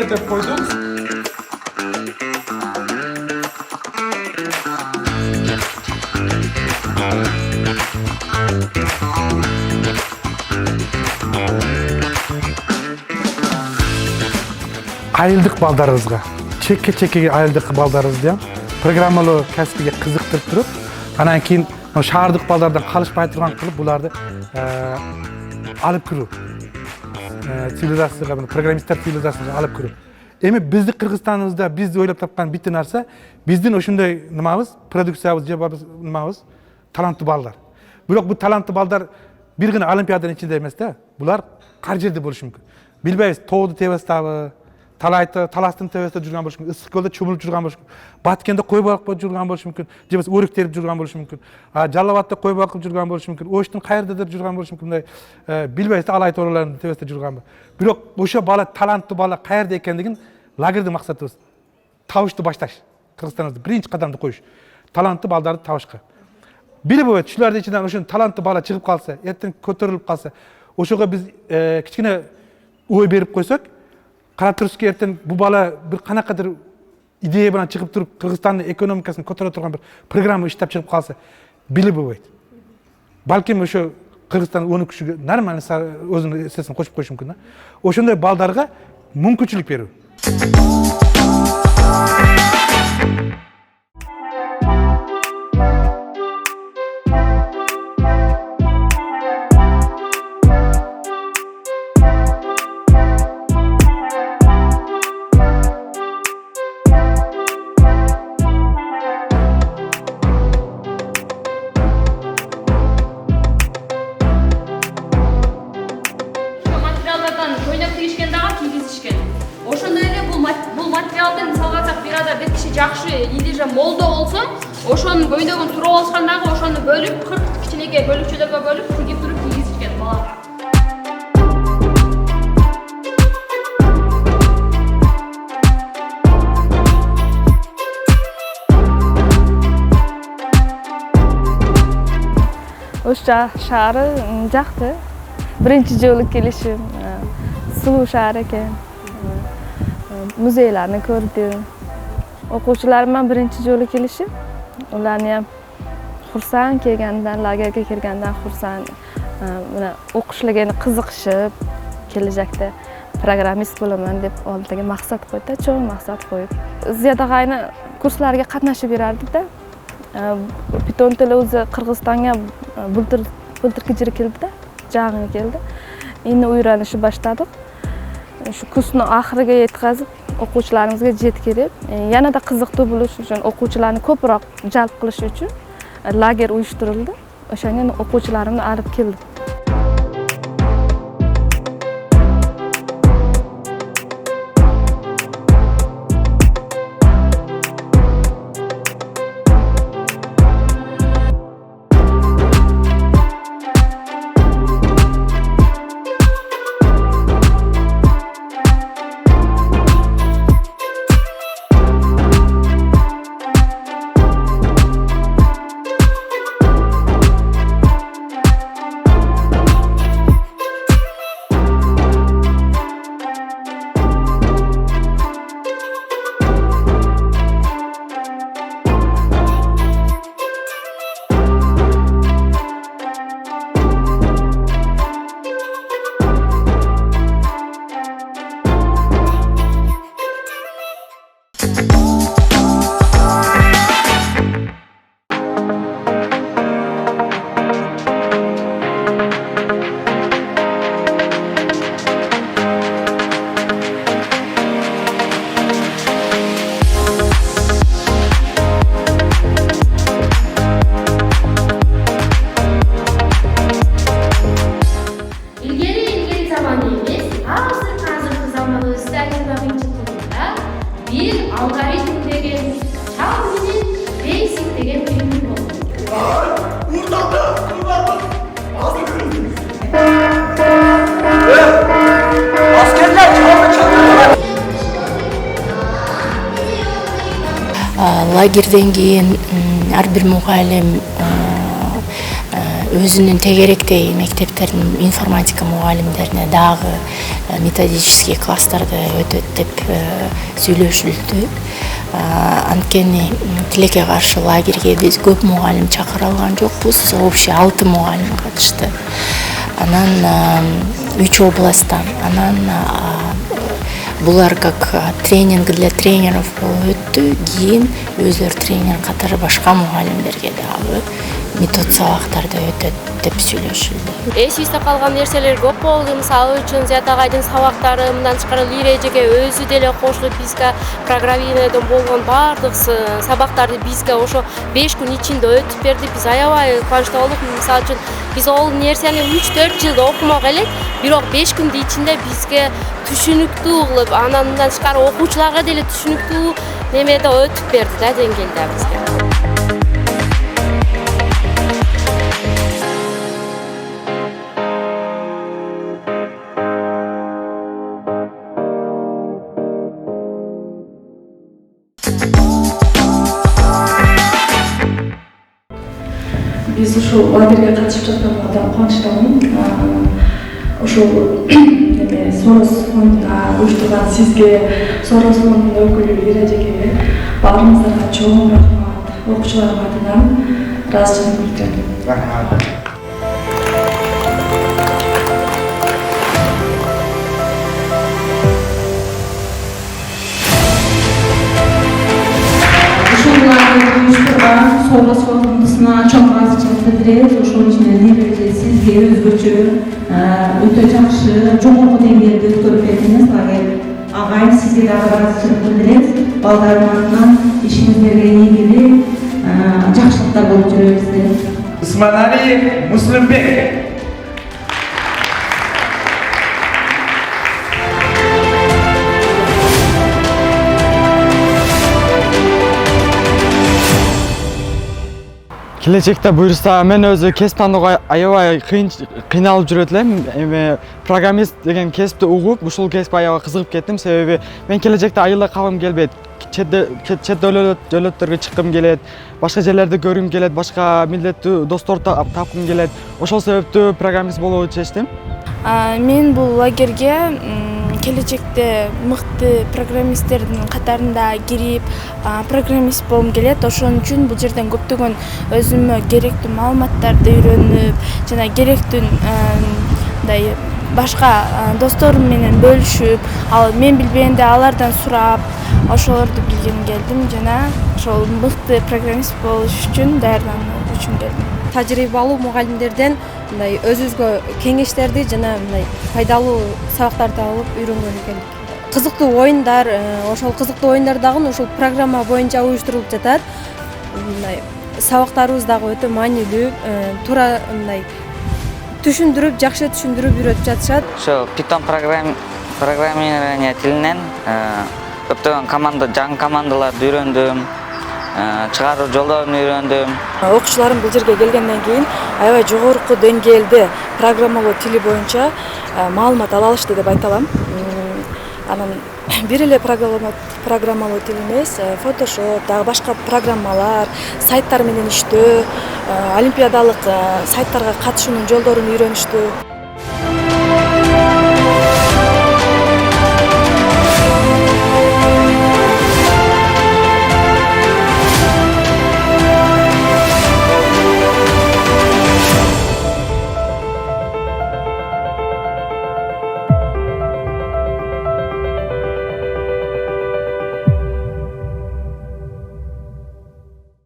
Лагерде деп койдум. Айылдык балдарыбызга, чекке айылдык балдарыбызды программалоо кәсибиге кызыктырып туруп, анан кийин шаардык балдардан калышпай турган кылып буларды алып кирүү. Цивилизацияга, программисттер цивилизациясына алып кирүү. Эми биздин Кыргызстаныбызда биз ойлоп тапкан бир нарса, биздин ошондой немабыз, продукциябыз же немабыз, таланттуу балдар. Бирок бул таланттуу балдар бир гана олимпиаданын ичинде эмес да. Булар кар жерде болушу мүмкүн. Билбейбиз, тоодун тебесиндеби, таластын тебесинде жүргөн болушу мүмкүн, ысык көлдө чомулуп жүргөн болушу мүмкүн, Баткенде кой балыкып жүргөн болушу мүмкүн, же болбосо өрүк терип жүргөн болушу мүмкүн, Жалал-Абадда кой балыкып жүргөн болушу мүмкүн, Оштун кайердедир жүргөн болушу мүмкүн, билбейбиз, алай тоолордун тебесинде жүргөн. Бирок ошо бала, таланттуу бала каерде экендигин лагердин максатыбыз табышты башташ. Кыргызстаныбызда биринчи кадамды коюш. Таланттуу балдарды табышка. Билип болот, шулардын ичинен ошо таланттуу бала чыгып калса, эртең көтөрүлүп калса, ошого биз кичине ой берип койсок, карап турсузки эртең бул бала бир канакадыр идея менен чыгып туруп, Кыргызстандын экономикасын көтөрө турган бир программа иштеп чыгып калса, билип болбойт. Балким ошо Кыргызстан 10 кишиге нормально өзүнүн эсесин кошуп коюшу мүмкүн да. Ошондой балдарга мүмкүнчүлүк берүү. Жакшы илиже молдо болсо, ошонун көйнөгүн туруп алышкандагы ошону бөлүп, 40 кичинекей бөлүкчөлөргө бөлүп, тигип туруп кийгизишкен балага. Ош шаары жакты. Биринчи жолу келишим, сулуу шаар экен. Музейлерни көрдүм. Окуучуларыман биринчи жолу келишим. Уларны ham xursand kelgandan, lagerga kelgandan xursand. Mana o'qishlarga qiziqishib, kelajakda programmist bo'laman deb oldidagi maqsad qo'ydi, cho'ng maqsad qo'yib. Ziyoda g'ayni kurslarga qatnashib berardi-da. Piton tili o'zi Qirg'izistonga bultirki jiri keldi-da, jag'iga keldi. Endi o'rganishni boshladik. Shu kursni oxiriga yetkazib, o'quvchilarimizga yetkazib, yanada qiziqtirish bo'lish uchun, o'quvchilarni ko'proq jalb qilish uchun lager uyushtirildi. O'shanga o'quvchilarimni olib keldim. Лагерден кийин ар бир мугалим өзүнүн тегеректеги мектептердин информатика мугалимдерине дагы методический класстарды өтөт деп сүйлөшүлдү. Анткени тилекке каршы лагерьге биз көп мугалим чакыра алган жокпуз. Общий 6 мугалим катышты. Анан 3 областтан, анан булар как тренинг для тренеров өттү, кийин өздөрү тренер катары башка мугалимдерге дагы метод сабактарды өтөт деп сүйлөшүлдү. Эсибизде калган нерселер көп болду. Мисалы үчүн Зиятагайдын сабактары, мындан тышкары Лирежеге өзү деле кошулуп бизге программированиеден болгон баардык сабактарды бизге ошо 5 күн ичинде өтүп берди. Биз аябай кубанычта болдук. Мисалы үчүн биз ол нерсени 3-4 жылда окумак элек, бирок 5 күндүн ичинде бизге түшүнүктүү кылып, анан мындан тышкары окуучуларга деле түшүнүктүү немеде өтүп берди да, деңгээлде бизге. Биз ушул лагерьге катышып жатканга кубанычтамын. Ошол Сорос фондуна уюштурган сизге, Сорос фондунун өкүлү Лирежеге баарыңыздарга чоң рахмат. Окуучуларым атынан ыраазычылык билдирем. Рахмат. Сорос фондусуна чоң ыраазычылык билдиребиз. Ошол үчүн негизи сизге өзгөчө өтө жакшы жогорку деңгээлде өткөрүп бердиңиз. Агайым сизге дагы ыраазычылык билдиребиз. Балдардын атынан ишиңиздерге ийгилик, жакшылыктар болуп жүрөбүз. Усманали Муслимбек. Келечекте буюрса мен өзү кесип тандоого аябай кыйналып жүрөт элем. Эми программист деген кесипти угуп, ушул кесипке аябай кызыгып кеттим. Себеби мен келечекте айылда калгым келбейт. Чет дөөлөттөргө чыккым келет, башка жерлерди көргүм келет, башка милдеттүү досторду тапкым келет. Ошол себептүү программист болууну чечтим. Мен бул лагерьге келечекте мыкты программисттердин катарында кирип, программист болгум келет. Ошон үчүн бул жерден көптөгөн өзүмө керектүү маалыматтарды үйрөнүп, жана керектүү башка досторум менен бөлүшүп, ал мен билбегенде алардан сурап, ошолорду билгени келдим жана ошол мыкты программист болуш үчүн даярдануу үчүн келдим. Тажрыйбалуу мугалимдерден мындай өзүбүзгө кеңештерди жана мындай пайдалуу сабактарды алып үйрөнгөнү келдик. Кызыктуу оюндар, ошол кызыктуу оюндар дагы ошол программа боюнча уюштурулуп жатат. Мындай сабактарыбыз дагы өтө маанилүү, туура мындай түшүндүрүп, жакшы түшүндүрүп үйрөтүп жатышат. Ошо Python программирование тилинен көптөгөн жаңы командаларды үйрөндүм. Чыгаруу жолдорун үйрөндүм. Окуучуларым бул жерге келгенден кийин аябай жогорку деңгээлде программалоо тили боюнча маалымат ала алышты деп айта алам. Анан бир эле программалоо тили эмес, Photoshop, дагы башка программалар, сайттар менен иштөө, олимпиадалык сайттарга катышуунун жолдорун үйрөнүштү.